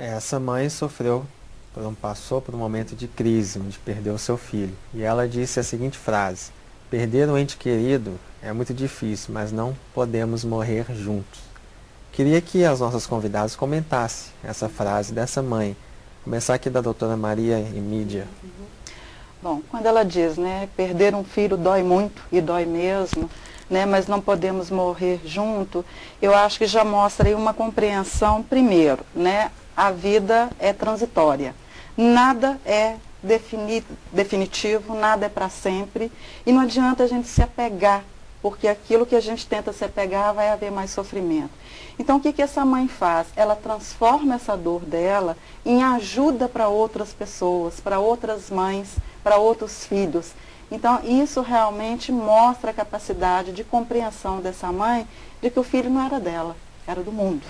Essa mãe passou por um momento de crise, onde perdeu seu filho. E ela disse a seguinte frase: perder um ente querido é muito difícil, mas não podemos morrer juntos. Queria que as nossas convidadas comentassem essa frase dessa mãe. Começar aqui da doutora Maria Emídia. Bom, quando ela diz, né, perder um filho dói muito e dói mesmo, né, mas não podemos morrer junto, eu acho que já mostra aí uma compreensão, primeiro, né, a vida é transitória, nada é definitivo, nada é para sempre, e não adianta a gente se apegar, porque aquilo que a gente tenta se apegar vai haver mais sofrimento. Então, o que essa mãe faz? Ela transforma essa dor dela em ajuda para outras pessoas, para outras mães, para outros filhos. Então, isso realmente mostra a capacidade de compreensão dessa mãe de que o filho não era dela, era do mundo.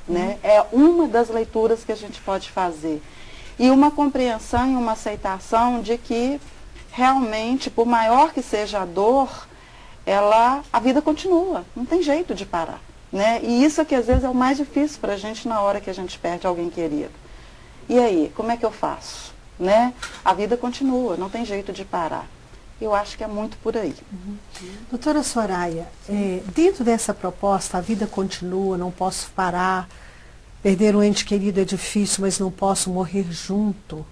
Né? É uma das leituras que a gente pode fazer. E uma compreensão e uma aceitação de que realmente, por maior que seja a dor, a vida continua, não tem jeito de parar. Né? E isso é que às vezes é o mais difícil para a gente na hora que a gente perde alguém querido. E aí, como é que eu faço? Né? A vida continua, não tem jeito de parar. Eu acho que é muito por aí. Doutora Soraya, dentro dessa proposta, a vida continua, não posso parar, perder um ente querido é difícil, mas não posso morrer junto.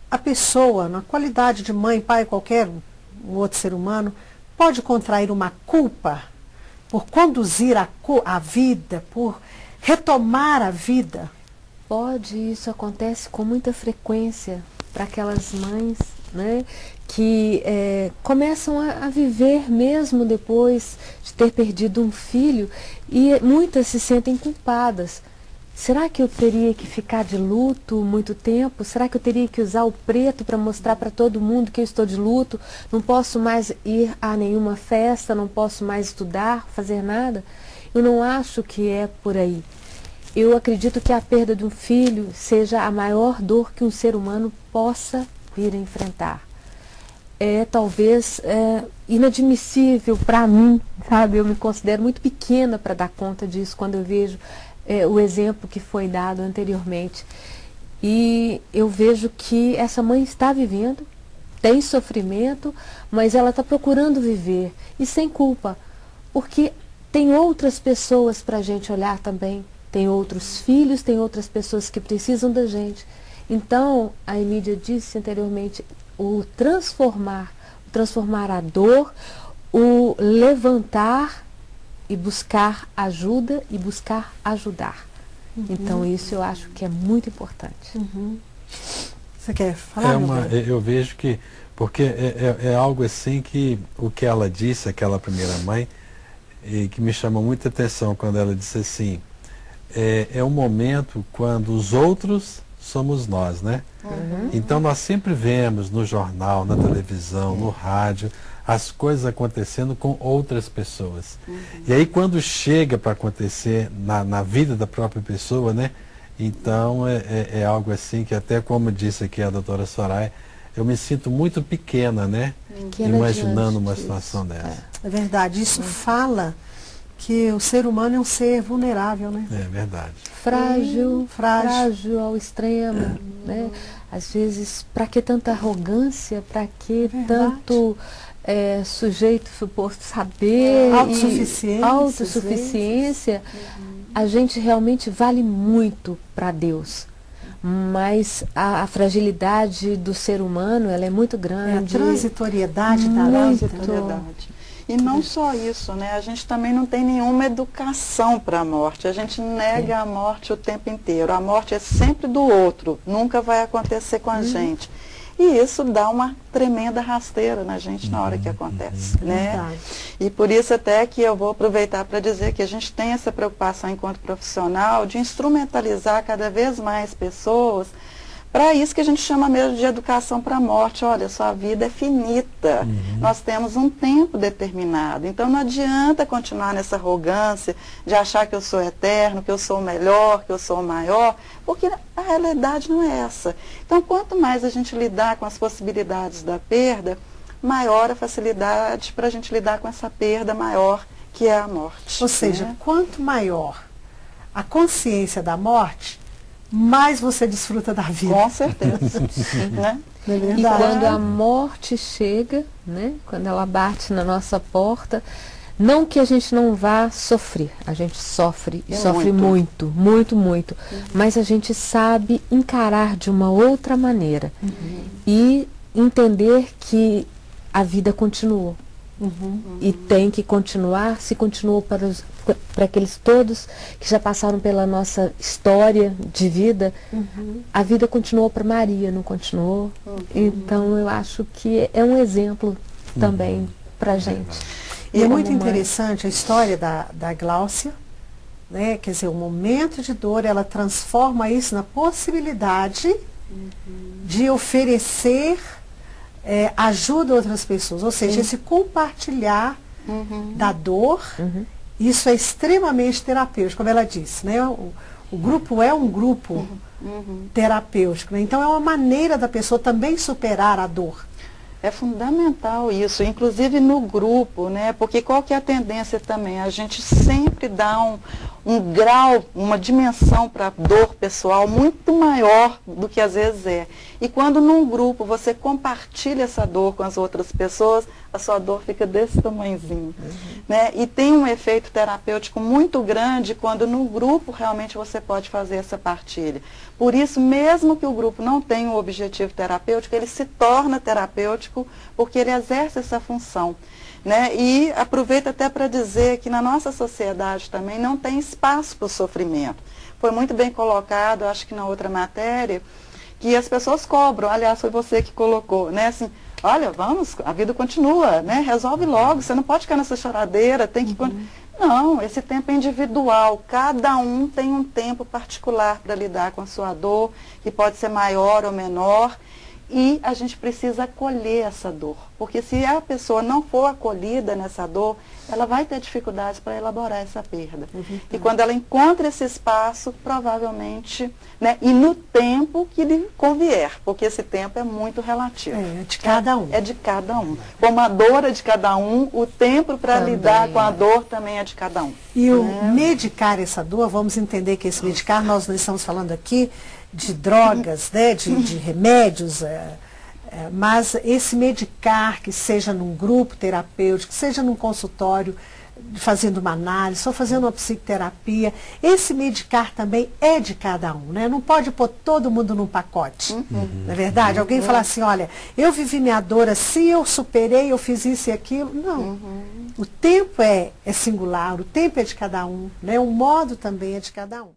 A pessoa, na qualidade de mãe, pai, qualquer um outro ser humano, pode contrair uma culpa por conduzir a vida, por retomar a vida? Pode, isso acontece com muita frequência para aquelas mães, né, que começam a viver mesmo depois de ter perdido um filho, e muitas se sentem culpadas. Será que eu teria que ficar de luto muito tempo? Será que eu teria que usar o preto para mostrar para todo mundo que eu estou de luto? Não posso mais ir a nenhuma festa, não posso mais estudar, fazer nada? Eu não acho que é por aí. Eu acredito que a perda de um filho seja a maior dor que um ser humano possa vir a enfrentar. É talvez inadmissível para mim, sabe? Eu me considero muito pequena para dar conta disso quando eu vejo o exemplo que foi dado anteriormente. E eu vejo que essa mãe está vivendo, tem sofrimento, mas ela está procurando viver, e sem culpa, porque tem outras pessoas para a gente olhar também, tem outros filhos, tem outras pessoas que precisam da gente. Então, a Emídia disse anteriormente, o transformar a dor, o levantar e buscar ajuda e buscar ajudar. Então isso eu acho que é muito importante. Você quer falar? Eu vejo que, porque é algo assim que o que ela disse, aquela primeira mãe, e que me chamou muita atenção quando ela disse assim, é um momento quando os outros somos nós, né? Então nós sempre vemos no jornal, na televisão, no rádio, as coisas acontecendo com outras pessoas. E aí quando chega para acontecer na vida da própria pessoa, né? Então é algo assim que até como disse aqui a doutora Soraya, eu me sinto muito pequena, né? Imaginando uma situação dessa. É verdade, isso fala que o ser humano é um ser vulnerável, né? É verdade. Frágil ao extremo, né? Às vezes, para que tanta arrogância, para que tanto sujeito suposto saber, autossuficiência, a gente realmente vale muito para Deus. Mas a fragilidade do ser humano, ela é muito grande. A transitoriedade da vida. E não só isso, né? A gente também não tem nenhuma educação para a morte. A gente nega a morte o tempo inteiro. A morte é sempre do outro, nunca vai acontecer com a gente. E isso dá uma tremenda rasteira na gente na hora que acontece, né? E por isso até que eu vou aproveitar para dizer que a gente tem essa preocupação enquanto profissional de instrumentalizar cada vez mais pessoas para isso que a gente chama mesmo de educação para a morte. Olha, sua vida é finita, nós temos um tempo determinado, então não adianta continuar nessa arrogância de achar que eu sou eterno, que eu sou o melhor, que eu sou o maior, porque a realidade não é essa. Então, quanto mais a gente lidar com as possibilidades da perda, maior a facilidade para a gente lidar com essa perda maior que é a morte. Ou seja, quanto maior a consciência da morte, mais você desfruta da vida. Com certeza. Né? Não é E verdade? quando a morte chega, né, quando ela bate na nossa porta, não que a gente não vá sofrer, a gente sofre, e sofre muito, muito, muito. Mas a gente sabe encarar de uma outra maneira e entender que a vida continuou. E tem que continuar, se continuou para aqueles todos que já passaram pela nossa história de vida, a vida continuou para Maria, não continuou? Então eu acho que é um exemplo também para a gente. E é muito interessante a história da Gláucia, né? Quer dizer, o momento de dor, ela transforma isso na possibilidade de oferecer ajuda a outras pessoas, ou seja, esse compartilhar da dor, isso é extremamente terapêutico, como ela disse, né? O grupo é um grupo terapêutico, né? Então é uma maneira da pessoa também superar a dor. É fundamental isso, inclusive no grupo, né? Porque qual que é a tendência também? A gente sempre dá um grau, uma dimensão para a dor pessoal muito maior do que às vezes é. E quando num grupo você compartilha essa dor com as outras pessoas, a sua dor fica desse tamanhozinho. Né? E tem um efeito terapêutico muito grande quando no grupo realmente você pode fazer essa partilha. Por isso, mesmo que o grupo não tenha um objetivo terapêutico, ele se torna terapêutico porque ele exerce essa função. Né? E aproveito até para dizer que na nossa sociedade também não tem espaço para o sofrimento. Foi muito bem colocado, acho que na outra matéria, que as pessoas cobram, aliás, foi você que colocou, né? Assim, olha, vamos, a vida continua, né? Resolve logo, você não pode ficar nessa choradeira, tem que... Não, esse tempo é individual, cada um tem um tempo particular para lidar com a sua dor, que pode ser maior ou menor, e a gente precisa acolher essa dor, porque se a pessoa não for acolhida nessa dor, ela vai ter dificuldades para elaborar essa perda. E quando ela encontra esse espaço, provavelmente, né, e no tempo que lhe convier, porque esse tempo é muito relativo. É de cada um. É de cada um. Como a dor é de cada um, o tempo para lidar com a dor também é de cada um. E o medicar essa dor, vamos entender que esse medicar, nós não estamos falando aqui de drogas, né, de remédios, mas esse medicar, que seja num grupo terapêutico, que seja num consultório, fazendo uma análise, ou fazendo uma psicoterapia, esse medicar também é de cada um, né? Não pode pôr todo mundo num pacote, não é verdade? Alguém falar assim, olha, eu vivi minha dor assim, eu superei, eu fiz isso e aquilo. Não. O tempo é singular, o tempo é de cada um, né? O modo também é de cada um.